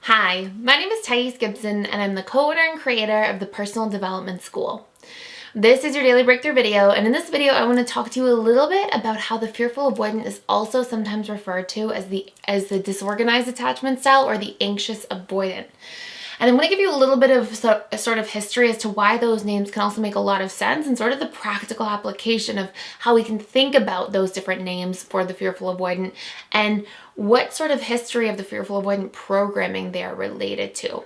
Hi, my name is Gibson and I'm the co-owner and creator of the Personal Development School. This is your daily breakthrough video, and in this video I want to talk to you a little bit about how the fearful avoidant is also sometimes referred to as the disorganized attachment style or the anxious avoidant. And I'm going to give you a little bit of sort of history as to why those names can also make a lot of sense and sort of the practical application of how we can think about those different names for the fearful avoidant and what sort of history of the fearful avoidant programming they are related to.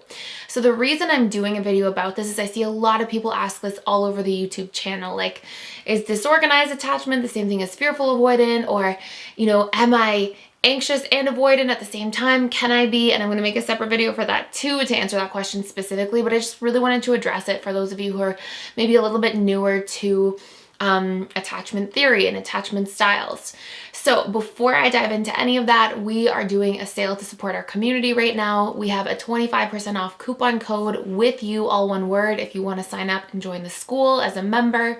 So the reason I'm doing a video about this is I see a lot of people ask this all over the YouTube channel, like, is disorganized attachment the same thing as fearful avoidant? Or, am I anxious and avoidant at the same time? Can I be? And I'm going to make a separate video for that too, to answer that question specifically, but I just really wanted to address it for those of you who are maybe a little bit newer to attachment theory and attachment styles. So before I dive into any of that, we are doing a sale to support our community right now. We have a 25% off coupon code with you, all one word, if you want to sign up and join the school as a member.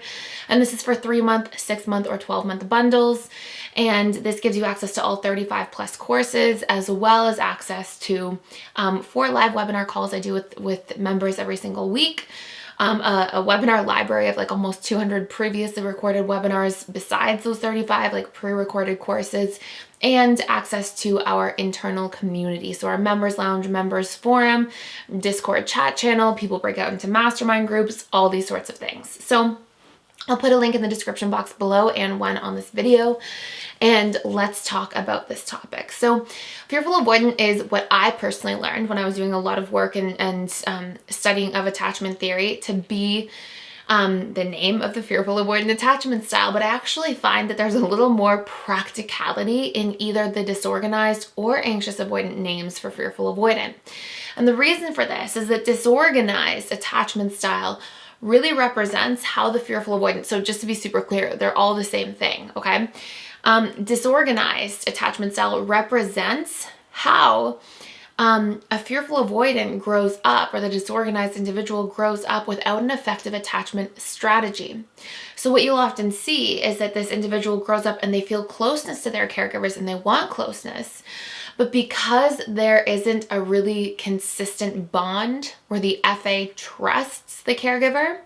And this is for 3-month, 6-month, or 12-month bundles. And this gives you access to all 35 plus courses, as well as access to 4 live webinar calls I do with members every single week. A webinar library of like almost 200 previously recorded webinars besides those 35 like pre-recorded courses, and access to our internal community. So our members lounge, members forum, Discord chat channel, people break out into mastermind groups, all these sorts of things. So I'll put a link in the description box below and one on this video, and let's talk about this topic. So fearful avoidant is what I personally learned when I was doing a lot of work and studying of attachment theory to be the name of the fearful avoidant attachment style, but I actually find that there's a little more practicality in either the disorganized or anxious avoidant names for fearful avoidant. And the reason for this is that disorganized attachment style really represents how the fearful avoidant, so just to be super clear, they're all the same thing, okay? Disorganized attachment style represents how a fearful avoidant grows up, or the disorganized individual grows up without an effective attachment strategy. So what you'll often see is that this individual grows up and they feel closeness to their caregivers and they want closeness, but because there isn't a really consistent bond where the FA trusts the caregiver,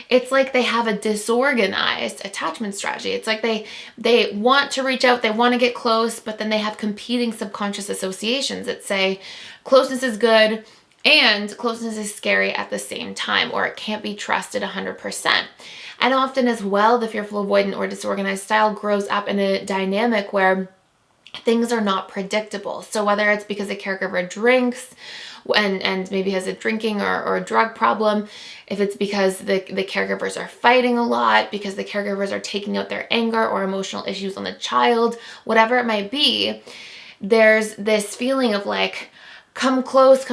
it's like they have a disorganized attachment strategy. It's like they want to reach out, they want to get close, but then they have competing subconscious associations that say closeness is good and closeness is scary at the same time, or it can't be trusted 100%. And often as well, the fearful avoidant or disorganized style grows up in a dynamic where things are not predictable. So whether it's because a caregiver drinks and maybe has a drinking or a drug problem, if it's because the caregivers are fighting a lot, because the caregivers are taking out their anger or emotional issues on the child, whatever it might be, there's this feeling of like, come close,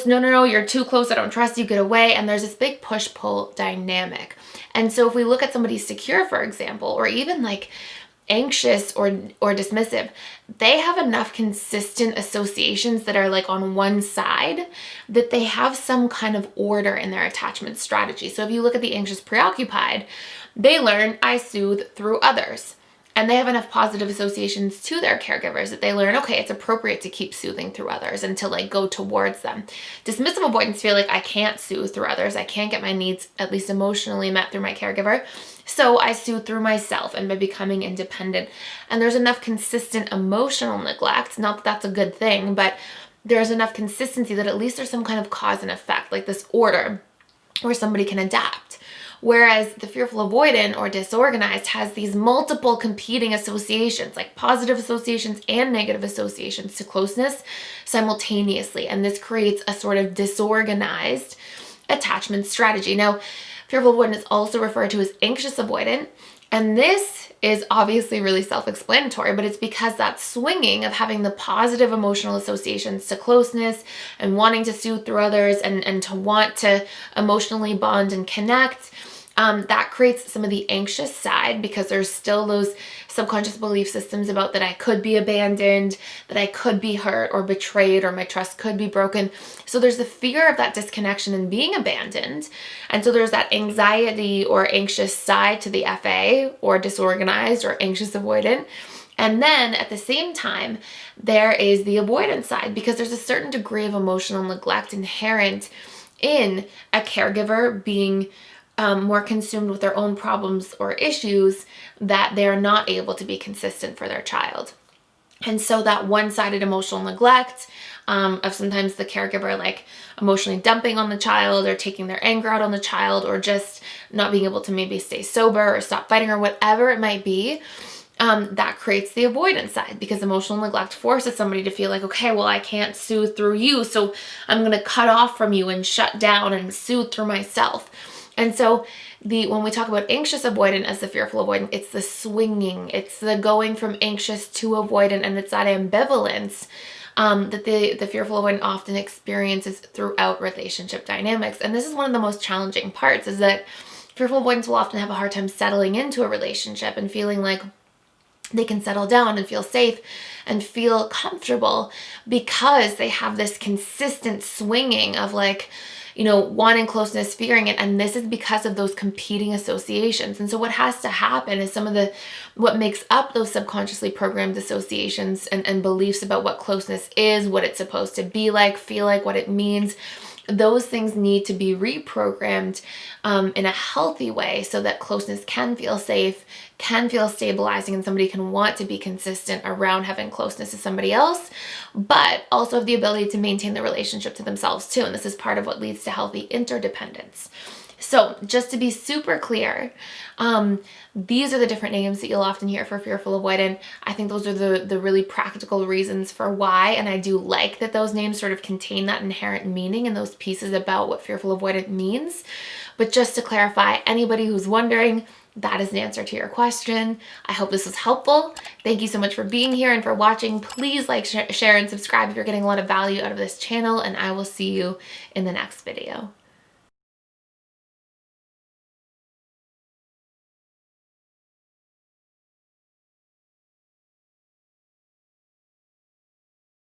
no, you're too close, I don't trust you, get away. And there's this big push-pull dynamic. And so if we look at somebody secure, for example, or even like anxious or dismissive, they have enough consistent associations that are like on one side that they have some kind of order in their attachment strategy. So if you look at the anxious preoccupied, they learn I soothe through others. And they have enough positive associations to their caregivers that they learn, okay, it's appropriate to keep soothing through others and to like go towards them. Dismissive avoidants feel like I can't soothe through others. I can't get my needs, at least emotionally, met through my caregiver. So I soothe through myself and by becoming independent. And there's enough consistent emotional neglect, not that that's a good thing, but there's enough consistency that at least there's some kind of cause and effect, like this order where somebody can adapt. Whereas the fearful avoidant or disorganized has these multiple competing associations, like positive associations and negative associations to closeness simultaneously. And this creates a sort of disorganized attachment strategy. Now, fearful avoidant is also referred to as anxious avoidant. And this is obviously really self-explanatory, but it's because that swinging of having the positive emotional associations to closeness and wanting to soothe through others and to want to emotionally bond and connect, that creates some of the anxious side, because there's still those subconscious belief systems about that I could be abandoned, that I could be hurt or betrayed, or my trust could be broken. So there's the fear of that disconnection and being abandoned. And so there's that anxiety or anxious side to the FA or disorganized or anxious avoidant. And then at the same time, there is the avoidance side, because there's a certain degree of emotional neglect inherent in a caregiver being more consumed with their own problems or issues, that they're not able to be consistent for their child. And so that one-sided emotional neglect of sometimes the caregiver like emotionally dumping on the child or taking their anger out on the child, or just not being able to maybe stay sober or stop fighting or whatever it might be, that creates the avoidance side, because emotional neglect forces somebody to feel like, okay, well, I can't soothe through you, so I'm going to cut off from you and shut down and soothe through myself. And so when we talk about anxious avoidant as the fearful avoidant, it's the swinging, it's the going from anxious to avoidant, and it's that ambivalence that the fearful avoidant often experiences throughout relationship dynamics. And this is one of the most challenging parts, is that fearful avoidants will often have a hard time settling into a relationship and feeling like they can settle down and feel safe and feel comfortable, because they have this consistent swinging of like, wanting closeness, fearing it. And this is because of those competing associations. And so what has to happen is what makes up those subconsciously programmed associations and beliefs about what closeness is, what it's supposed to be like, feel like, what it means. Those things need to be reprogrammed in a healthy way, so that closeness can feel safe, can feel stabilizing, and somebody can want to be consistent around having closeness to somebody else, but also have the ability to maintain the relationship to themselves too. And this is part of what leads to healthy interdependence. So just to be super clear, these are the different names that you'll often hear for fearful avoidant. I think those are the really practical reasons for why, and I do like that those names sort of contain that inherent meaning and those pieces about what fearful avoidant means. But just to clarify, anybody who's wondering, that is an answer to your question. I hope this was helpful. Thank you so much for being here and for watching. Please like, share, and subscribe if you're getting a lot of value out of this channel, and I will see you in the next video.